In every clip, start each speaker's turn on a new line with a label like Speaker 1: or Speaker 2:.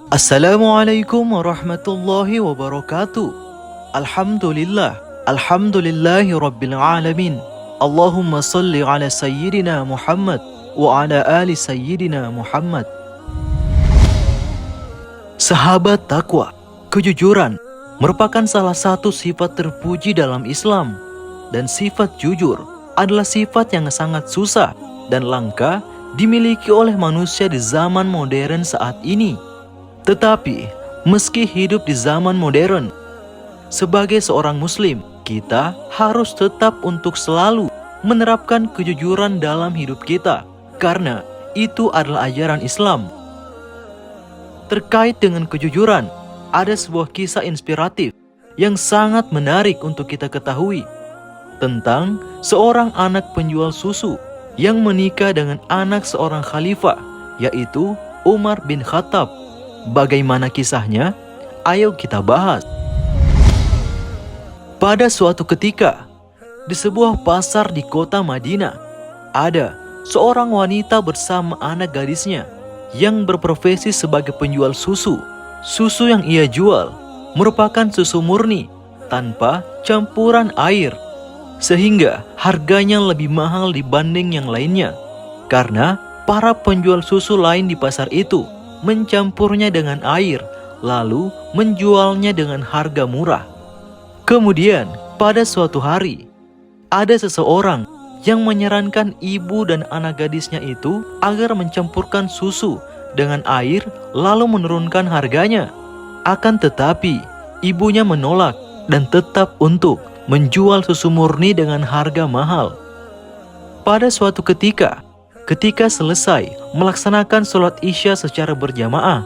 Speaker 1: Assalamualaikum warahmatullahi wabarakatuh. Alhamdulillah. Alhamdulillahi rabbil alamin. Allahumma salli ala sayyidina Muhammad wa ala ali sayyidina Muhammad. Sahabat takwa, kejujuran merupakan salah satu sifat terpuji dalam Islam. Dan sifat jujur adalah sifat yang sangat susah dan langka dimiliki oleh manusia di zaman modern saat ini. Tetapi, meski hidup di zaman modern, sebagai seorang muslim, kita harus tetap untuk selalu menerapkan kejujuran dalam hidup kita, karena itu adalah ajaran Islam. Terkait dengan kejujuran, ada sebuah kisah inspiratif yang sangat menarik untuk kita ketahui tentang seorang anak penjual susu yang menikah dengan anak seorang khalifah, yaitu Umar bin Khattab. Bagaimana kisahnya? Ayo kita bahas. Pada suatu ketika, di sebuah pasar di kota Madinah, ada seorang wanita bersama anak gadisnya yang berprofesi sebagai penjual susu. Susu yang ia jual merupakan susu murni tanpa campuran air, sehingga harganya lebih mahal dibanding yang lainnya, karena para penjual susu lain di pasar itu mencampurnya dengan air, lalu menjualnya dengan harga murah. Kemudian, pada suatu hari, ada seseorang yang menyarankan ibu dan anak gadisnya itu agar mencampurkan susu dengan air lalu menurunkan harganya. Akan tetapi, ibunya menolak dan tetap untuk menjual susu murni dengan harga mahal. Pada suatu ketika selesai melaksanakan sholat Isya secara berjamaah,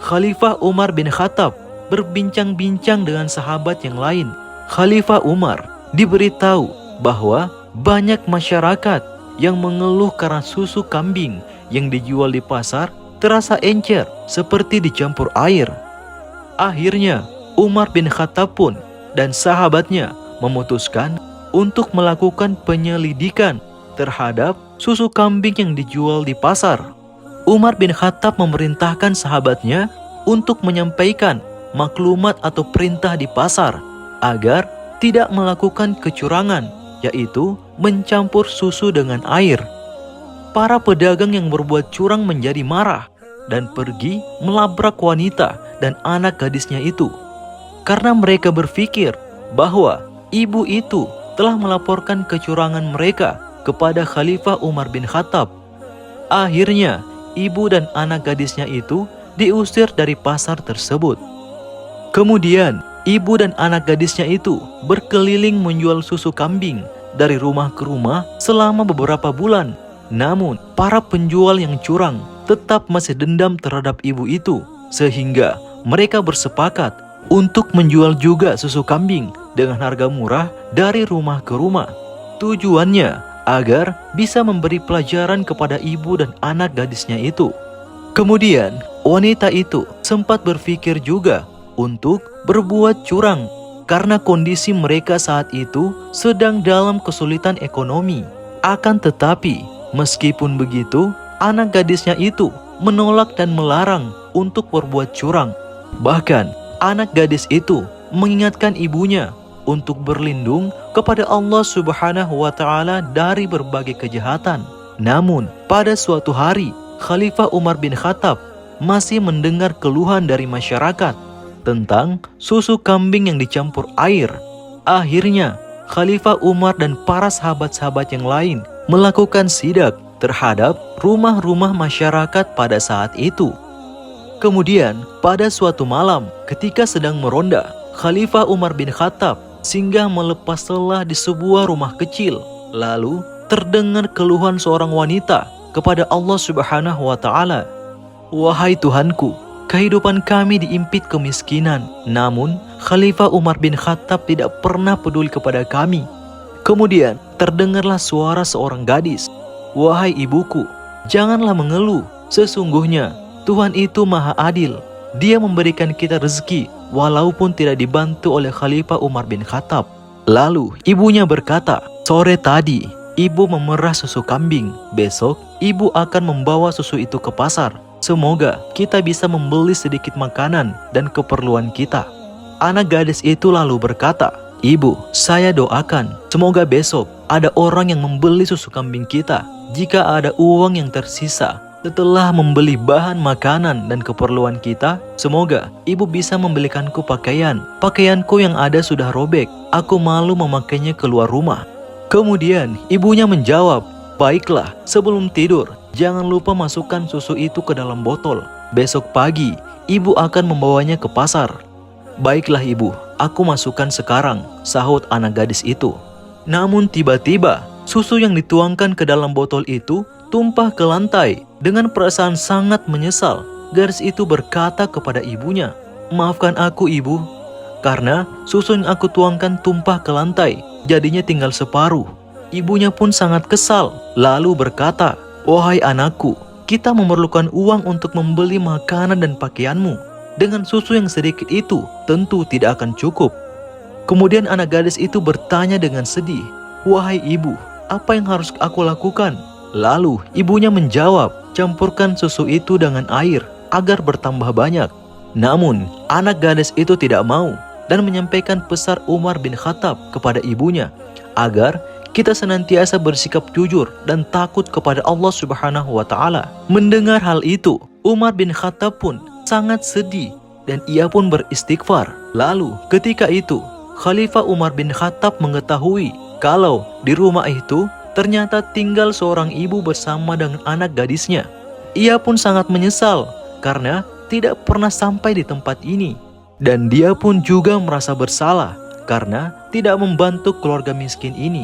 Speaker 1: Khalifah Umar bin Khattab berbincang-bincang dengan sahabat yang lain. Khalifah Umar diberitahu bahwa banyak masyarakat yang mengeluh karena susu kambing yang dijual di pasar terasa encer seperti dicampur air. Akhirnya Umar bin Khattab pun dan sahabatnya memutuskan untuk melakukan penyelidikan terhadap susu kambing yang dijual di pasar. Umar bin Khattab memerintahkan sahabatnya untuk menyampaikan maklumat atau perintah di pasar agar tidak melakukan kecurangan, yaitu mencampur susu dengan air. Para pedagang yang berbuat curang menjadi marah dan pergi melabrak wanita dan anak gadisnya itu, karena mereka berpikir bahwa ibu itu telah melaporkan kecurangan mereka kepada Khalifah Umar bin Khattab. Akhirnya, ibu dan anak gadisnya itu diusir dari pasar tersebut. Kemudian, ibu dan anak gadisnya itu berkeliling menjual susu kambing dari rumah ke rumah selama beberapa bulan. Namun, para penjual yang curang tetap masih dendam terhadap ibu itu, sehingga mereka bersepakat untuk menjual juga susu kambing dengan harga murah dari rumah ke rumah. Tujuannya agar bisa memberi pelajaran kepada ibu dan anak gadisnya itu. Kemudian, wanita itu sempat berpikir juga untuk berbuat curang karena kondisi mereka saat itu sedang dalam kesulitan ekonomi. Akan tetapi, meskipun begitu, anak gadisnya itu menolak dan melarang untuk berbuat curang. Bahkan, anak gadis itu mengingatkan ibunya untuk berlindung kepada Allah Subhanahu wa Ta'ala dari berbagai kejahatan. Namun, pada suatu hari, Khalifah Umar bin Khattab masih mendengar keluhan dari masyarakat tentang susu kambing yang dicampur air. Akhirnya, Khalifah Umar dan para sahabat-sahabat yang lain melakukan sidak terhadap rumah-rumah masyarakat pada saat itu. Kemudian, pada suatu malam, ketika sedang meronda, Khalifah Umar bin Khattab singgah melepas lelah di sebuah rumah kecil. Lalu, terdengar keluhan seorang wanita kepada Allah Subhanahu wa Ta'ala. "Wahai Tuhanku, kehidupan kami diimpit kemiskinan. Namun, Khalifah Umar bin Khattab tidak pernah peduli kepada kami." Kemudian, terdengarlah suara seorang gadis. "Wahai ibuku, janganlah mengeluh. Sesungguhnya, Tuhan itu maha adil. Dia memberikan kita rezeki walaupun tidak dibantu oleh Khalifah Umar bin Khattab." Lalu ibunya berkata, "Sore tadi ibu memerah susu kambing. Besok ibu akan membawa susu itu ke pasar. Semoga kita bisa membeli sedikit makanan dan keperluan kita." Anak gadis itu lalu berkata, "Ibu, saya doakan semoga besok ada orang yang membeli susu kambing kita. Jika ada uang yang tersisa setelah membeli bahan makanan dan keperluan kita, semoga ibu bisa membelikanku pakaian. Pakaianku yang ada sudah robek, aku malu memakainya keluar rumah." Kemudian ibunya menjawab, "Baiklah, sebelum tidur, jangan lupa masukkan susu itu ke dalam botol. Besok pagi, ibu akan membawanya ke pasar." "Baiklah ibu, aku masukkan sekarang," sahut anak gadis itu. Namun tiba-tiba, susu yang dituangkan ke dalam botol itu tumpah ke lantai. Dengan perasaan sangat menyesal, gadis itu berkata kepada ibunya, "Maafkan aku ibu, karena susu yang aku tuangkan tumpah ke lantai, jadinya tinggal separuh." Ibunya pun sangat kesal, lalu berkata, "Wahai anakku, kita memerlukan uang untuk membeli makanan dan pakaianmu. Dengan susu yang sedikit itu, tentu tidak akan cukup." Kemudian anak gadis itu bertanya dengan sedih, "Wahai ibu, apa yang harus aku lakukan?" Lalu ibunya menjawab, "Campurkan susu itu dengan air agar bertambah banyak." Namun anak gadis itu tidak mau dan menyampaikan pesan Umar bin Khattab kepada ibunya agar kita senantiasa bersikap jujur dan takut kepada Allah Subhanahu wa Ta'ala. Mendengar hal itu, Umar bin Khattab pun sangat sedih dan ia pun beristighfar. Lalu ketika itu, Khalifah Umar bin Khattab mengetahui kalau di rumah itu ternyata tinggal seorang ibu bersama dengan anak gadisnya. Ia pun sangat menyesal karena tidak pernah sampai di tempat ini. Dan dia pun juga merasa bersalah karena tidak membantu keluarga miskin ini.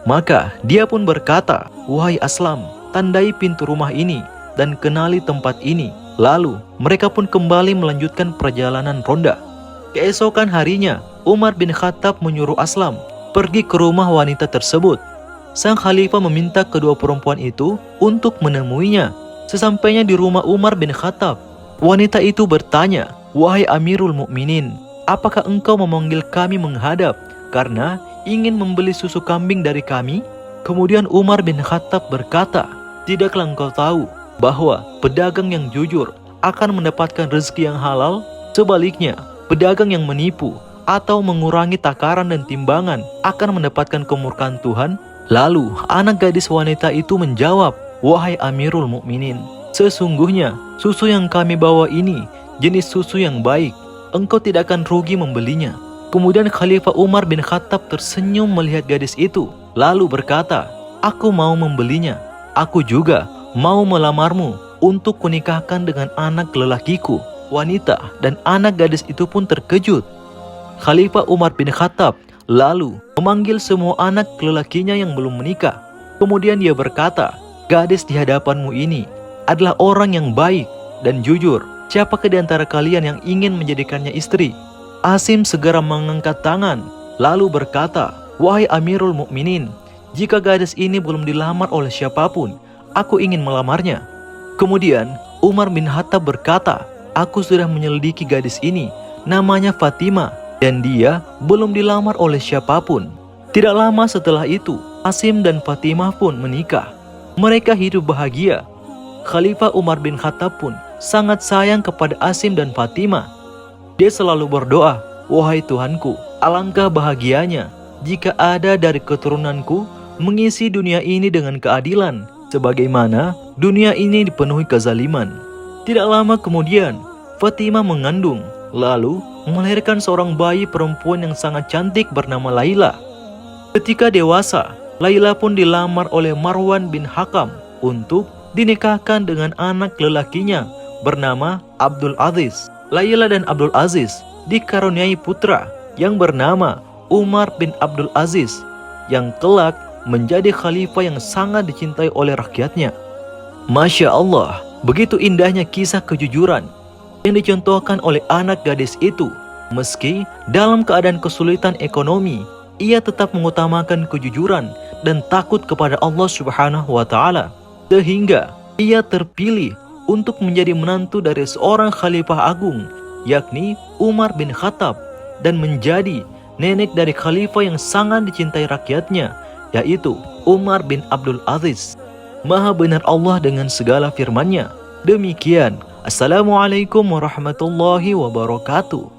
Speaker 1: Maka dia pun berkata, "Wahai Aslam, tandai pintu rumah ini dan kenali tempat ini." Lalu mereka pun kembali melanjutkan perjalanan ronda. Keesokan harinya, Umar bin Khattab menyuruh Aslam pergi ke rumah wanita tersebut. Sang khalifah meminta kedua perempuan itu untuk menemuinya. Sesampainya di rumah Umar bin Khattab, wanita itu bertanya, "Wahai Amirul Mukminin, apakah engkau memanggil kami menghadap karena ingin membeli susu kambing dari kami?" Kemudian Umar bin Khattab berkata, "Tidakkah engkau tahu bahwa pedagang yang jujur akan mendapatkan rezeki yang halal? Sebaliknya, pedagang yang menipu atau mengurangi takaran dan timbangan akan mendapatkan kemurkaan Tuhan." Lalu anak gadis wanita itu menjawab, "Wahai Amirul Mukminin, sesungguhnya susu yang kami bawa ini jenis susu yang baik. Engkau tidak akan rugi membelinya." Kemudian Khalifah Umar bin Khattab tersenyum melihat gadis itu, lalu berkata, "Aku mau membelinya. Aku juga mau melamarmu untuk kunikahkan dengan anak lelakiku." Wanita dan anak gadis itu pun terkejut. Khalifah Umar bin Khattab lalu memanggil semua anak lelakinya yang belum menikah. Kemudian dia berkata, "Gadis di hadapanmu ini adalah orang yang baik dan jujur. Siapakah di antara kalian yang ingin menjadikannya istri?" Asim segera mengangkat tangan, lalu berkata, "Wahai Amirul Mukminin, jika gadis ini belum dilamar oleh siapapun, aku ingin melamarnya." Kemudian Umar bin Khattab berkata, "Aku sudah menyelidiki gadis ini, namanya Fatimah, dan dia belum dilamar oleh siapapun." Tidak lama setelah itu, Asim dan Fatimah pun menikah. Mereka hidup bahagia. Khalifah Umar bin Khattab pun sangat sayang kepada Asim dan Fatimah. Dia selalu berdoa, "Wahai Tuhanku, alangkah bahagianya jika ada dari keturunanku mengisi dunia ini dengan keadilan, sebagaimana dunia ini dipenuhi kezaliman." Tidak lama kemudian, Fatimah mengandung, lalu melahirkan seorang bayi perempuan yang sangat cantik bernama Laila. Ketika dewasa, Laila pun dilamar oleh Marwan bin Hakam untuk dinikahkan dengan anak lelakinya bernama Abdul Aziz. Laila dan Abdul Aziz dikaruniai putra yang bernama Umar bin Abdul Aziz, yang kelak menjadi khalifah yang sangat dicintai oleh rakyatnya. Masya Allah, begitu indahnya kisah kejujuran yang dicontohkan oleh anak gadis itu. Meski dalam keadaan kesulitan ekonomi, ia tetap mengutamakan kejujuran dan takut kepada Allah Subhanahu wa Ta'ala, sehingga ia terpilih untuk menjadi menantu dari seorang khalifah agung, yakni Umar bin Khattab, dan menjadi nenek dari khalifah yang sangat dicintai rakyatnya, yaitu Umar bin Abdul Aziz. Maha benar Allah dengan segala firman-Nya. Demikian, Assalamualaikum warahmatullahi wabarakatuh.